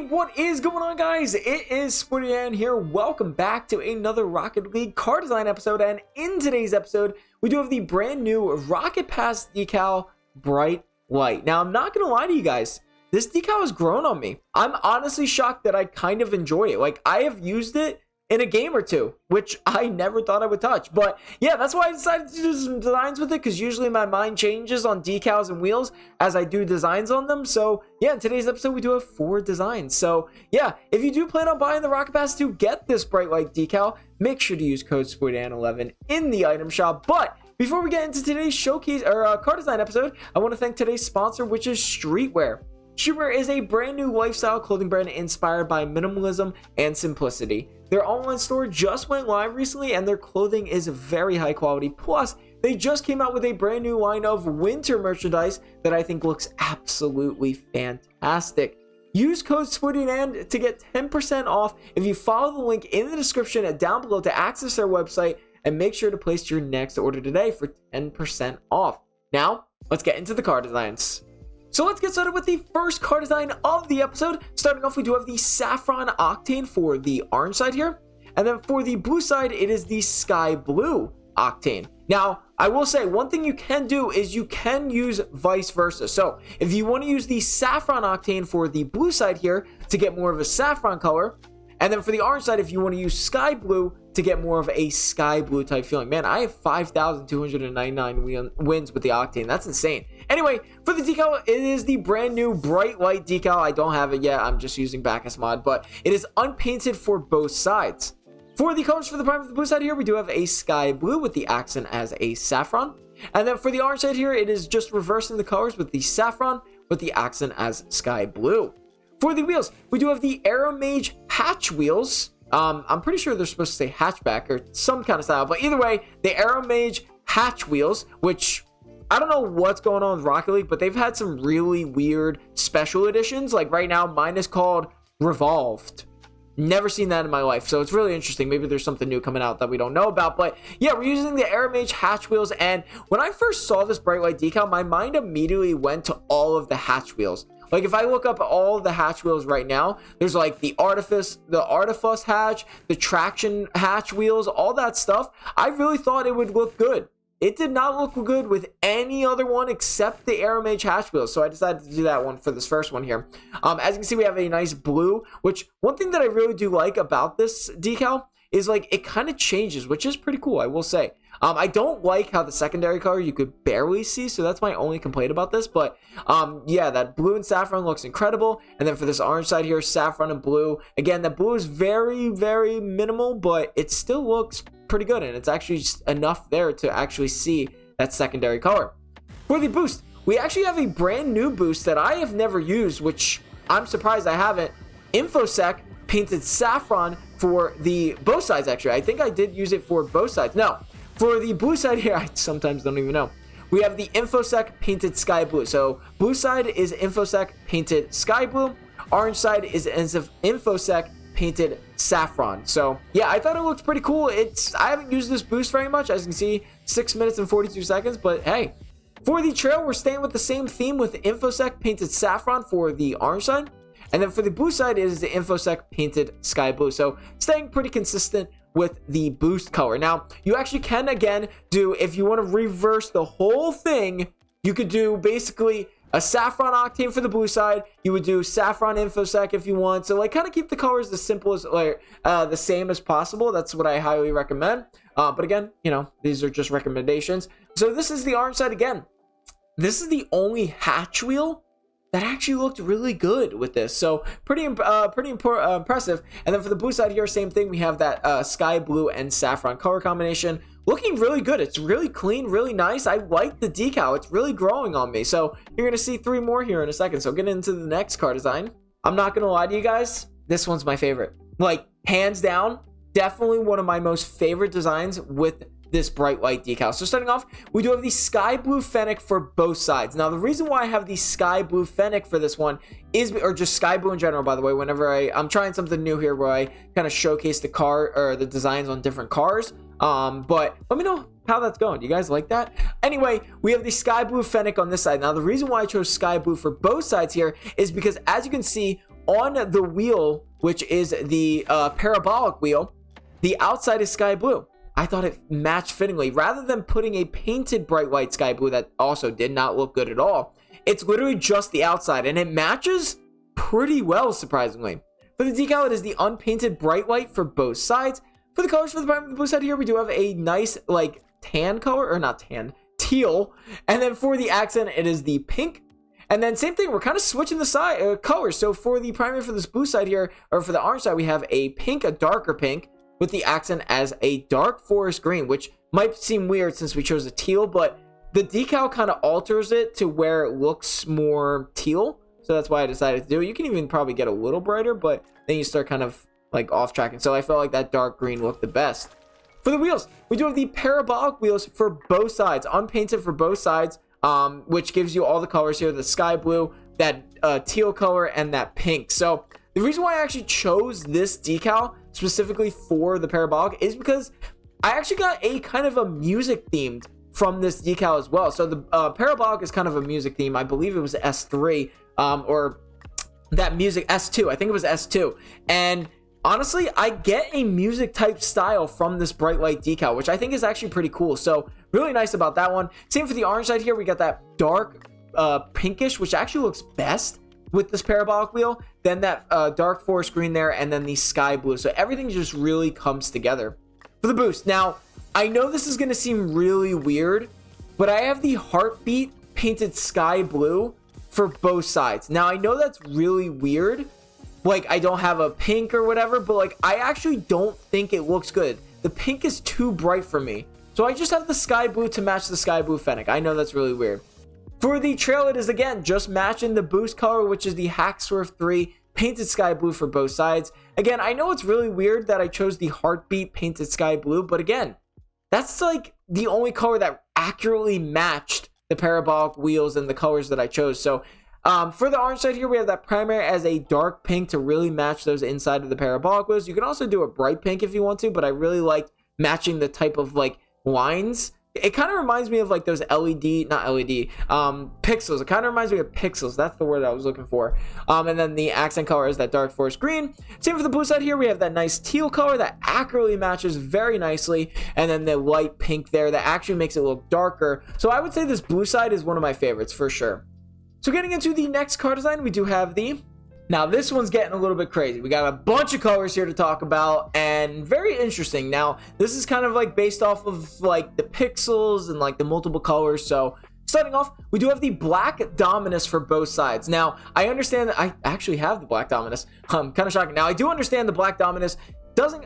What is going on, guys? It is Sporty here. Welcome back to another Rocket League car design episode, and in today's episode we do have the brand new Rocket Pass decal Brightlight. Now I'm not gonna lie to you guys, this decal has grown on me. I'm honestly shocked that I kind of enjoy it. Like, I have used it in a game or two, which I never thought I would touch. But yeah, that's why I decided to do some designs with it, because usually my mind changes on decals and wheels as I do designs on them. So yeah, in today's episode we do have 4 designs. So yeah, if you do plan on buying the Rocket Pass to get this Brightlight decal, make sure to use code SPORTYAN11 in the item shop. But before we get into today's showcase or car design episode, I want to thank today's sponsor, which is Streetwear. Streetwear is a brand new lifestyle clothing brand inspired by minimalism and simplicity. Their online store just went live recently, and their clothing is very high quality. Plus, they just came out with a brand new line of winter merchandise that I think looks absolutely fantastic. Use code SPORTYAN to get 10% off if you follow the link in the description and down below to access their website, and make sure to place your next order today for 10% off. Now, let's get into the car designs. So let's get started with the first car design of the episode. Starting off, we do have the saffron octane for the orange side here. And then for the blue side, it is the sky blue octane. Now, I will say one thing you can do is you can use vice versa. So if you want to use the saffron octane for the blue side here to get more of a saffron color, and then for the orange side, if you want to use sky blue to get more of a sky blue type feeling. Man, I have 5,299 wins with the octane. That's insane. Anyway, for the decal, it is the brand new Brightlight decal. I don't have it yet. I'm just using Bacchus mod, but it is unpainted for both sides. For the colors for the prime of the blue side here, we do have a sky blue with the accent as a saffron. And then for the orange side here, it is just reversing the colors with the saffron with the accent as sky blue. For the wheels, we do have the Aero Mage hatch wheels. I'm pretty sure they're supposed to say hatchback or some kind of style, but either way, the Aero Mage hatch wheels, which I don't know what's going on with Rocket League, but they've had some really weird special editions. Like right now, mine is called Revolved. Never seen that in my life, so it's really interesting. Maybe there's something new coming out that we don't know about, but yeah, we're using the Aero Mage hatch wheels, and when I first saw this Brightlight decal, my mind immediately went to all of the hatch wheels. Like, if I look up all the hatch wheels right now, there's like the Artifice hatch, the Traction hatch wheels, all that stuff. I really thought it would look good. It did not look good with any other one except the Aero Mage hatch wheels, so I decided to do that one for this first one here. As you can see, we have a nice blue, which one thing that I really do like about this decal is like it kind of changes, which is pretty cool, I will say. I don't like how the secondary color you could barely see, so that's my only complaint about this. But yeah, that blue and saffron looks incredible. And then for this orange side here, saffron and blue. Again, the blue is very, very minimal, but it still looks pretty good, and it's actually just enough there to actually see that secondary color. For the boost, we actually have a brand new boost that I have never used, which I'm surprised I haven't. Infosec painted saffron for the both sides. Actually, I think I did use it for both sides. No. For the blue side here, I sometimes don't even know. We have the Infosec painted sky blue. So blue side is Infosec painted sky blue. Orange side is Infosec painted saffron. So yeah, I thought it looked pretty cool. I haven't used this boost very much. As you can see, 6 minutes and 42 seconds. But hey, for the trail, we're staying with the same theme with Infosec painted saffron for the orange side. And then for the blue side, it is the Infosec painted sky blue. So staying pretty consistent with the boost color. Now, you actually can again do, if you want to reverse the whole thing, you could do basically a saffron octane for the blue side. You would do saffron Infosec if you want. So like kind of keep the colors as simple as the same as possible. That's what I highly recommend. But again, you know, these are just recommendations. So this is the orange side again. This is the only hatch wheel that actually looked really good with this, so pretty impressive. And then for the blue side here, same thing. We have that sky blue and saffron color combination, looking really good. It's really clean, really nice. I like the decal. It's really growing on me. So you're gonna see 3 more here in a second. So getting into the next car design. I'm not gonna lie to you guys, this one's my favorite. Like, hands down, definitely one of my most favorite designs with this Brightlight decal. So starting off, we do have the sky blue fennec for both sides. Now, the reason why I have the sky blue fennec for this one is, or just sky blue in general, by the way, whenever I'm trying something new here where I kind of showcase the car or the designs on different cars. But let me know how that's going. Do you guys like that? Anyway, we have the sky blue fennec on this side. Now, the reason why I chose sky blue for both sides here is because, as you can see, on the wheel, which is the parabolic wheel, the outside is sky blue. I thought it matched fittingly. Rather than putting a painted bright white sky blue that also did not look good at all, it's literally just the outside, and it matches pretty well, surprisingly. For the decal, it is the unpainted bright white for both sides. For the colors for the primary blue side here, we do have a nice like tan color, or not tan, teal. And then for the accent, it is the pink. And then same thing, we're kind of switching the side colors. So for the primary for this blue side here, or for the orange side, we have a pink, a darker pink, with the accent as a dark forest green, which might seem weird since we chose a teal, but the decal kind of alters it to where it looks more teal. So that's why I decided to do it. You can even probably get a little brighter, but then you start kind of like off tracking. So I felt like that dark green looked the best. For the wheels, we do have the parabolic wheels for both sides, unpainted for both sides, which gives you all the colors here, the sky blue, that teal color, and that pink. So the reason why I actually chose this decal specifically for the parabolic is because I actually got a kind of a music themed from this decal as well. So the parabolic is kind of a music theme. I believe it was S3, or that music S2. I think it was S2. And honestly, I get a music type style from this Brightlight decal, which I think is actually pretty cool. So really nice about that one. Same for the orange side here. We got that dark pinkish, which actually looks best with this parabolic wheel. Then that dark forest green there, and then the sky blue. So everything just really comes together. For the boost, now I know this is going to seem really weird, but I have the heartbeat painted sky blue for both sides. Now I know that's really weird, like I don't have a pink or whatever, but like I actually don't think it looks good. The pink is too bright for me, so I just have the sky blue to match the sky blue fennec. I know that's really weird. For the trail, it is again just matching the boost color, which is the Hacksworth 3 painted sky blue for both sides. Again, I know it's really weird that I chose the heartbeat painted sky blue, but again, that's like the only color that accurately matched the parabolic wheels and the colors that I chose. So for the orange side here, we have that primary as a dark pink to really match those inside of the parabolic wheels. You can also do a bright pink if you want to, but I really like matching the type of like lines. It kind of reminds me of like those pixels. It kind of reminds me of pixels. That's the word I was looking for. And then the accent color is that dark forest green. Same for the blue side here. We have that nice teal color that accurately matches very nicely. And then the light pink there that actually makes it look darker. So I would say this blue side is one of my favorites for sure. So getting into the next car design, we do have the... Now this one's getting a little bit crazy. We got a bunch of colors here to talk about and very interesting. Now this is kind of like based off of like the pixels and like the multiple colors. So starting off, we do have the black Dominus for both sides. Now I understand that I actually have the black Dominus. Kind of shocking. Now I do understand the black Dominus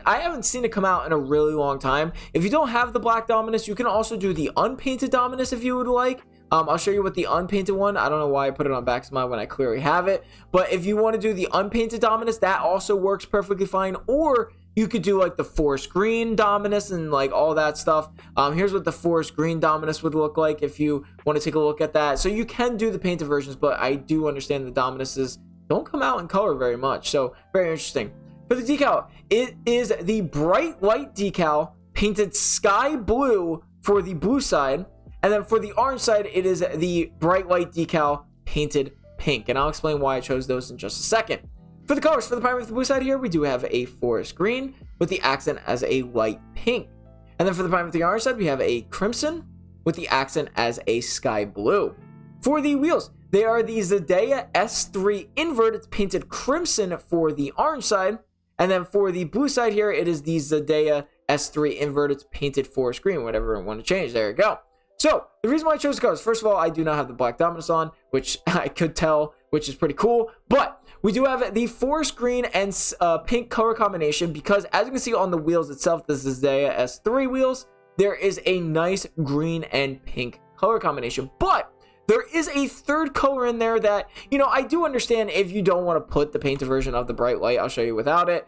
I haven't seen it come out in a really long time. If you don't have the black Dominus, you can also do the unpainted Dominus if you would like. I'll show you what the unpainted one, I don't know why I put it on back smile when I clearly have it, but if you want to do the unpainted Dominus, that also works perfectly fine. Or you could do like the forest green Dominus and like all that stuff. Here's what the forest green Dominus would look like if you want to take a look at that. So you can do the painted versions, but I do understand the Dominuses don't come out in color very much, so very interesting. For the decal, it is the Brightlight decal painted sky blue for the blue side. And then for the orange side, it is the Brightlight decal painted pink. And I'll explain why I chose those in just a second. For the colors, for the primary for the blue side here, we do have a forest green with the accent as a light pink. And then for the primary for the orange side, we have a crimson with the accent as a sky blue. For the wheels, they are the Zendaya S3 invert. It's painted crimson for the orange side. And then for the blue side here, it is the Zendaya S3 invert. It's painted forest green, whatever I want to change. There you go. So the reason why I chose the colors, first of all, I do not have the black Dominus on, which I could tell, which is pretty cool. But we do have the forest green and pink color combination because, as you can see on the wheels itself, this is Zendaya S3 wheels. There is a nice green and pink color combination, but there is a third color in there that, you know, I do understand if you don't want to put the painted version of the Brightlight. I'll show you without it.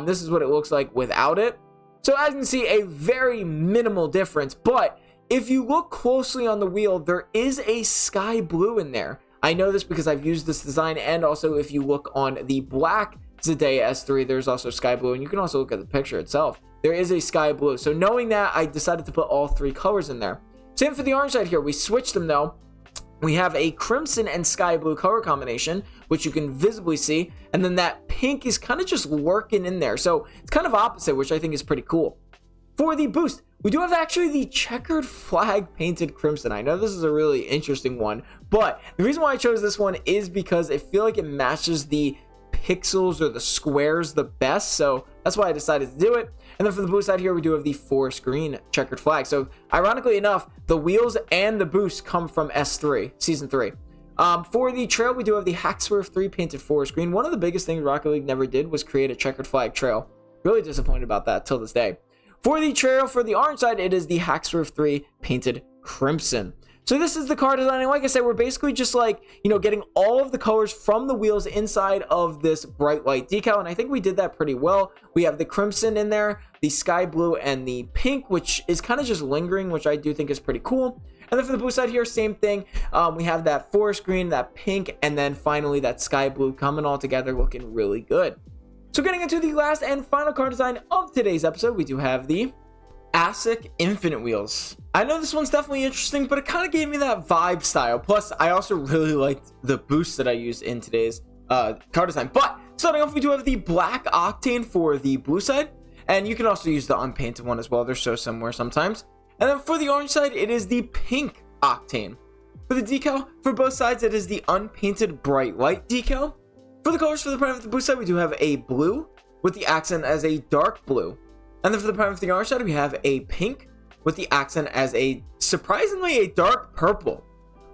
This is what it looks like without it. So as you can see, a very minimal difference, but if you look closely on the wheel, there is a sky blue in there. I know this because I've used this design, and also if you look on the black Zendaya S3, there's also sky blue, and you can also look at the picture itself. There is a sky blue. So knowing that, I decided to put all three colors in there. Same for the orange side here. We switched them though. We have a crimson and sky blue color combination, which you can visibly see, and then that pink is kind of just lurking in there, so it's kind of opposite, which I think is pretty cool. For the boost, we do have actually the checkered flag painted crimson. I know this is a really interesting one, but the reason why I chose this one is because I feel like it matches the pixels or the squares the best, so that's why I decided to do it. And then for the boost side here, we do have the forest green checkered flag. So ironically enough, the wheels and the boost come from S3 season 3. For the trail, we do have the Hackswerve 3 painted forest green. One of the biggest things Rocket League never did was create a checkered flag trail. Really disappointed about that till this day. For the trail, for the orange side, it is the Hackswerve 3 painted crimson. So this is the car design, and like I said, we're basically just like, getting all of the colors from the wheels inside of this Brightlight decal, and I think we did that pretty well. We have the crimson in there, the sky blue, and the pink, which is kind of just lingering, which I do think is pretty cool. And then for the boost side here, same thing. We have that forest green, that pink, and then finally that sky blue coming all together, looking really good. So getting into the last and final car design of today's episode, we do have the ASIC Infinite Wheels. I know this one's definitely interesting, but it kind of gave me that vibe style. Plus, I also really liked the boost that I used in today's car design. But starting off, we do have the black octane for the blue side, and you can also use the unpainted one as well. They're so similar sometimes. And then for the orange side, it is the pink octane. For the decal, for both sides, it is the unpainted Brightlight decal. For the colors for the prime of the boost side, we do have a blue with the accent as a dark blue. And then for the prime of the orange side, we have a pink with the accent as a, surprisingly, a dark purple.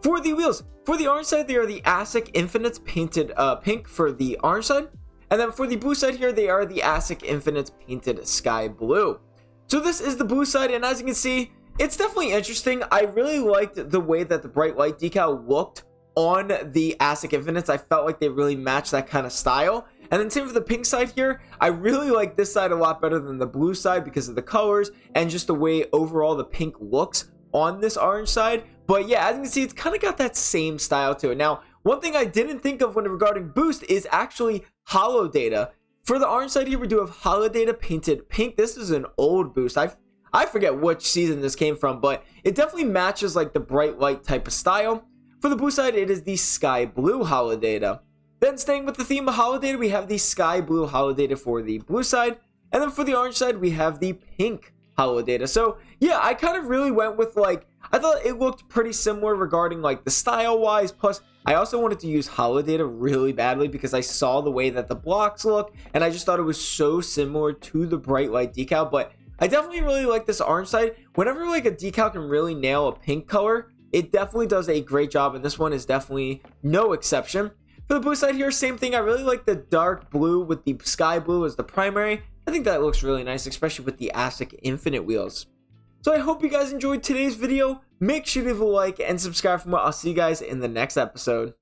For the wheels, for the orange side, they are the ASIC Infinites painted pink for the orange side. And then for the blue side here, they are the ASIC Infinites painted sky blue. So this is the blue side, and as you can see, it's definitely interesting. I really liked the way that the Brightlight decal looked on the ASIC Infinites. I felt like they really matched that kind of style. And then same for the pink side here. I really like this side a lot better than the blue side because of the colors and just the way overall the pink looks on this orange side. But yeah, as you can see, it's kind of got that same style to it. Now, one thing I didn't think of when regarding boost is actually holo data. For the orange side here, we do have holo data painted pink. This is an old boost. I forget which season this came from, but it definitely matches like the Brightlight type of style. For the blue side, it is the sky blue holo data. Then staying with the theme of holo data, we have the sky blue holo data for the blue side. And then for the orange side, we have the pink holo data. So yeah, I kind of really went with like, I thought it looked pretty similar regarding like the style wise. Plus, I also wanted to use holo data really badly because I saw the way that the blocks look. And I just thought it was so similar to the Brightlight decal. But I definitely really like this orange side. Whenever like a decal can really nail a pink color, it definitely does a great job. And this one is definitely no exception. For the blue side here, same thing. I really like the dark blue with the sky blue as the primary. I think that looks really nice, especially with the ASIC Infinite wheels. So I hope you guys enjoyed today's video. Make sure to leave a like and subscribe for more. I'll see you guys in the next episode.